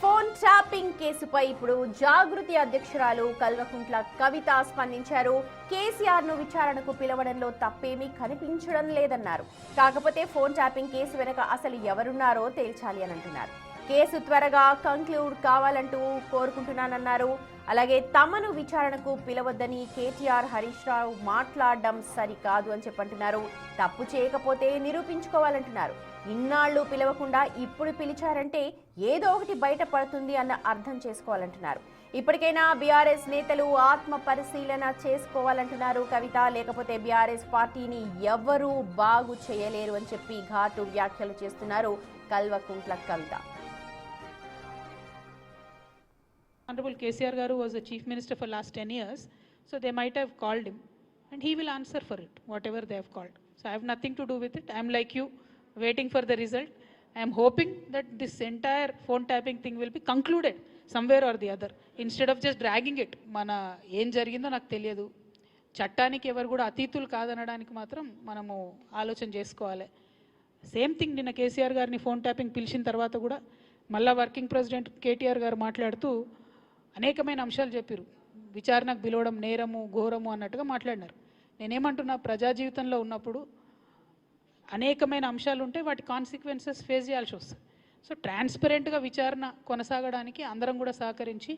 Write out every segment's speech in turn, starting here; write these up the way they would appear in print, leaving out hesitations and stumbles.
Phone tapping కేసుపై ఇప్పుడు జాగృతి అధ్యక్షురాలు కల్వకుంట్ల కవిత స్పందించారు. కేసీఆర్ ను విచారణకు పిలవడంలో తప్పేమీ కనిపించడం లేదన్నారు. కాకపోతే ఫోన్ ట్యాపింగ్ కేసు వెనక అసలు ఎవరున్నారో తేల్చాలి అని అంటున్నారు. కేసు త్వరగా కంక్లూడ్ కావాలంటూ కోరుకుంటున్నానన్నారు. అలాగే తమను విచారణకు పిలవద్దని కేటీఆర్ హరీష్ రావు మాట్లాడడం సరికాదు అని చెప్పంటున్నారు. తప్పు చేయకపోతే నిరూపించుకోవాలంటున్నారు. ఇన్నాళ్లు పిలవకుండా ఇప్పుడు పిలిచారంటే ఏదో ఒకటి బయటపడుతుంది అన్న అర్థం చేసుకోవాలంటున్నారు. ఇప్పటికైనా బీఆర్ఎస్ నేతలు ఆత్మ పరిశీలన చేసుకోవాలంటున్నారు కవిత. లేకపోతే బీఆర్ఎస్ పార్టీని ఎవరూ బాగు చేయలేరు అని చెప్పి ఘాటు వ్యాఖ్యలు చేస్తున్నారు Kalvakuntla Kavitha. Honorable KCR Garu was the Chief Minister for last 10 years, so they might have called him and he will answer for it, whatever they have called. So I have nothing to do with it. I am like you, waiting for the result. I am hoping that this entire phone tapping thing will be concluded somewhere or the other, instead of just dragging it. Mana ఏం జరిగిందో నాకు తెలియదు, చట్టానికి ఎవరు కూడా అతీతులు కాదనడానికి మాత్రం మనము ఆలోచన చేసుకోవాలి. సేమ్ థింగ్ నిన్న కేసీఆర్ గారిని ఫోన్ ట్యాపింగ్ పిలిచిన తర్వాత కూడా మళ్ళా వర్కింగ్ ప్రెసిడెంట్ కేటీఆర్ గారు మాట్లాడుతూ అనేకమైన అంశాలు చెప్పారు. విచారణకు పిలవడం నేరము ఘోరము అన్నట్టుగా మాట్లాడినారు. నేనేమంటున్నా, ప్రజా జీవితంలో ఉన్నప్పుడు అనేకమైన అంశాలు ఉంటే వాటి కాన్సిక్వెన్సెస్ ఫేస్ చేయాల్సి వస్తుంది. సో ట్రాన్స్పరెంట్గా విచారణ కొనసాగడానికి అందరం కూడా సహకరించి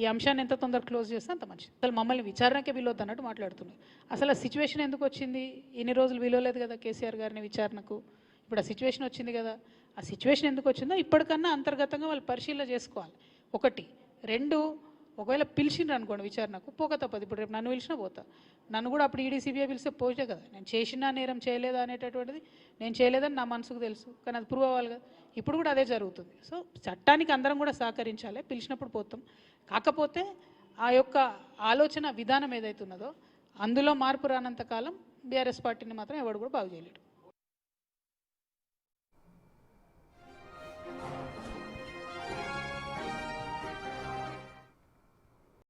ఈ అంశాన్ని ఎంత తొందరగా క్లోజ్ చేస్తే అంత మంచిది. అసలు మమ్మల్ని విచారణకే పిలవద్దు అన్నట్టు మాట్లాడుతున్నారు. అసలు ఆ సిచ్యువేషన్ ఎందుకు వచ్చింది? ఇన్ని రోజులు పిలవలేదు కదా కేసీఆర్ గారిని విచారణకు. ఇప్పుడు ఆ సిచ్యువేషన్ వచ్చింది కదా. ఆ సిచ్యువేషన్ ఎందుకు వచ్చిందో ఇప్పటికన్నా అంతర్గతంగా వాళ్ళు పరిశీలన చేసుకోవాలి. ఒకటి. రెండు, ఒకవేళ పిలిచిండ్రు అనుకోండి విచారణకు, పోక తప్పదు. ఇప్పుడు రేపు నన్ను పిలిచినా పోతా. నన్ను కూడా అప్పుడు ఈడీసీబీఐ పిలిస్తే పోతే కదా. నేను చేసినా నేరం చేయలేదా అనేటటువంటిది నేను చేయలేదని నా మనసుకు తెలుసు, కానీ అది ప్రూవ్ అవ్వాలి కదా. ఇప్పుడు కూడా అదే జరుగుతుంది. సో చట్టానికి అందరం కూడా సహకరించాలి. పిలిచినప్పుడు పోతాం. కాకపోతే ఆ యొక్క ఆలోచన విధానం ఏదైతే ఉన్నదో అందులో మార్పు రానంత కాలం బీఆర్ఎస్ పార్టీని మాత్రం ఎవడు కూడా బాగు చేయలేడు.